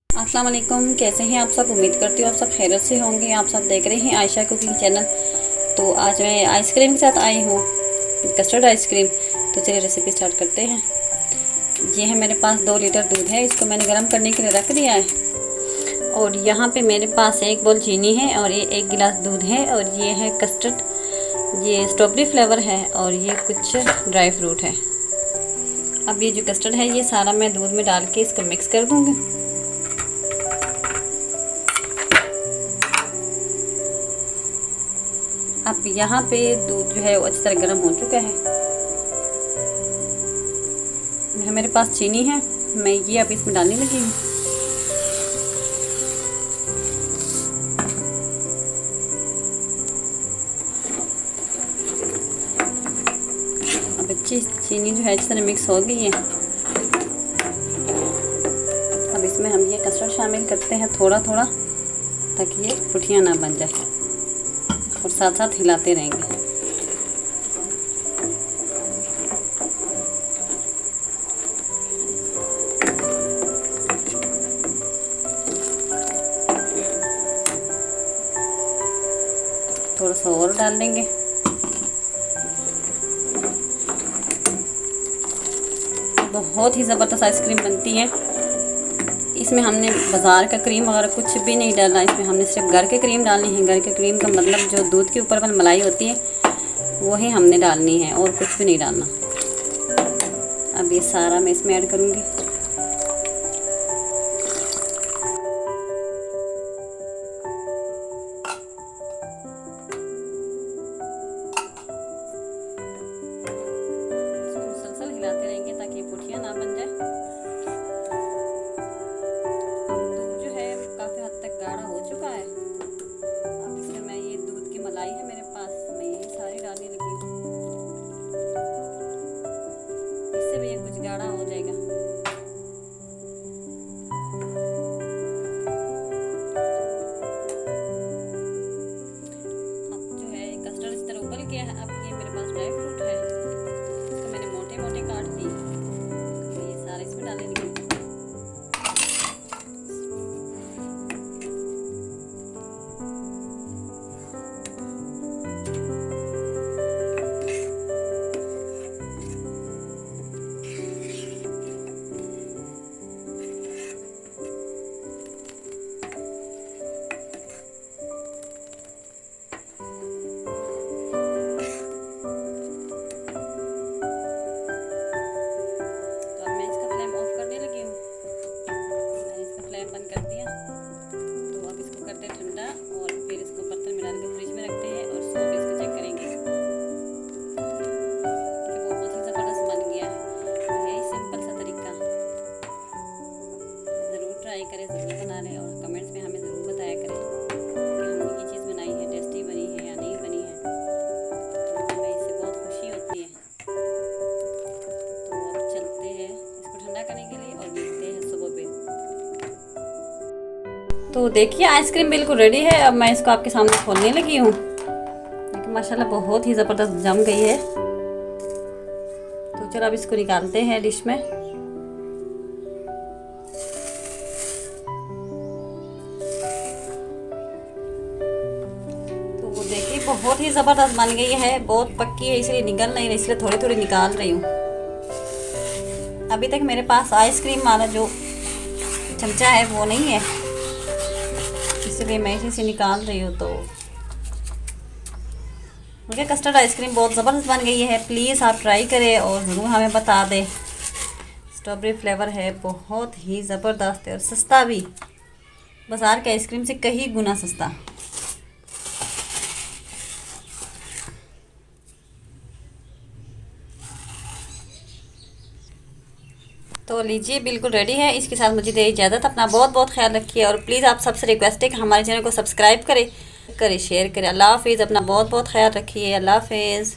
अस्सलाम वालेकुम, कैसे हैं आप सब। उम्मीद करती हूँ आप सब खैरियत से होंगे। आप सब देख रहे हैं आयशा कुकिंग चैनल। तो आज मैं आइसक्रीम के साथ आई हूँ, कस्टर्ड आइसक्रीम। तो चलिए रेसिपी स्टार्ट करते हैं। ये है मेरे पास 2 लीटर दूध है, इसको मैंने गर्म करने के लिए रख दिया है। और यहाँ पे मेरे पास 1 बोल चीनी है और ये 1 गिलास दूध है। और ये है कस्टर्ड, ये स्ट्रॉबेरी फ्लेवर है और ये कुछ ड्राई फ्रूट है। अब ये जो कस्टर्ड है ये सारा मैं दूध में डाल के इसको मिक्स कर दूँगी। अब यहाँ पे दूध जो है वो अच्छी तरह गर्म हो चुका है। मेरे पास चीनी है, मैं ये अब इसमें डालने लगी हूँ। अब अच्छी चीनी जो है अच्छी तरह मिक्स हो गई है। अब इसमें हम ये कस्टर्ड शामिल करते हैं थोड़ा थोड़ा, ताकि ये फुटियाँ ना बन जाए, और साथ साथ हिलाते रहेंगे। थोड़ा सा और डाल देंगे। बहुत ही ज़बरदस्त आइसक्रीम बनती है। इसमें हमने बाज़ार का क्रीम वगैरह कुछ भी नहीं डालना, इसमें हमने सिर्फ घर के क्रीम डालनी है। घर के क्रीम का मतलब जो दूध के ऊपर वाली मलाई होती है वही हमने डालनी है, और कुछ भी नहीं डालना। अब ये सारा मैं इसमें ऐड करूँगी। मुसलसल हिलाते रहेंगे ताकि पुठिया ना बन जाए। दूध जो है काफ़ी हद तक गाढ़ा हो चुका है। अब इसमें मैं ये दूध की मलाई है मेरे पास, मैं ये सारी डालने लगी हूँ। इससे भी ये कुछ गाढ़ा हो जाएगा। अब जो है कस्टर्ड इस तरह उबल गया है। अब ये मेरे पास ड्राई फ्रूट है, इसको मैंने मोटे मोटे काट दी। ये सारा इसमें डालने लगी। बंद कर दिया। तो अब इसको करते हैं ठंडा, और फिर इसको बर्तन में डाल के फ्रिज में रखते हैं, और सुबह भी इसको चेक करेंगे कि वो बहुत ही ज़बरदस्त बन गया है। तो यही सिंपल सा तरीका, ज़रूर ट्राई करें, ज़रूर बना लें, और कमेंट्स में हमें ज़रूर बताया करें कि हमने ये चीज़ बनाई है टेस्टी बनी है या नहीं बनी है। तो हमें इससे बहुत खुशी होती है। तो अब चलते हैं इसको ठंडा करने के लिए और मिलते हैं सुबह पे। तो देखिए आइसक्रीम बिल्कुल रेडी है। अब मैं इसको आपके सामने खोलने लगी हूँ। लेकिन माशाल्लाह बहुत ही ज़बरदस्त जम गई है। तो चलो अब इसको निकालते हैं डिश में। तो वो देखिए बहुत ही ज़बरदस्त बन गई है। बहुत पक्की है इसलिए निकल नहीं रही, इसलिए थोड़ी थोड़ी निकाल रही हूँ। अभी तक मेरे पास आइसक्रीम वाला जो चमचा है वो नहीं है, इसलिए मैं इसी से निकाल रही हूँ। तो मुझे कस्टर्ड आइसक्रीम बहुत ज़बरदस्त बन गई है। प्लीज़ आप ट्राई करें और ज़रूर हमें बता दें। स्ट्रॉबेरी फ्लेवर है, बहुत ही ज़बरदस्त है और सस्ता भी, बाज़ार के आइसक्रीम से कहीं गुना सस्ता। तो लीजिए बिल्कुल रेडी है। इसके साथ मुझे दे इजाज़त। अपना बहुत बहुत ख्याल रखिए, और प्लीज़ आप सबसे रिक्वेस्ट है कि हमारे चैनल को सब्सक्राइब करें, शेयर करें। अल्लाह हाफिज़। अपना बहुत बहुत ख्याल रखिए। अल्लाह हाफिज़।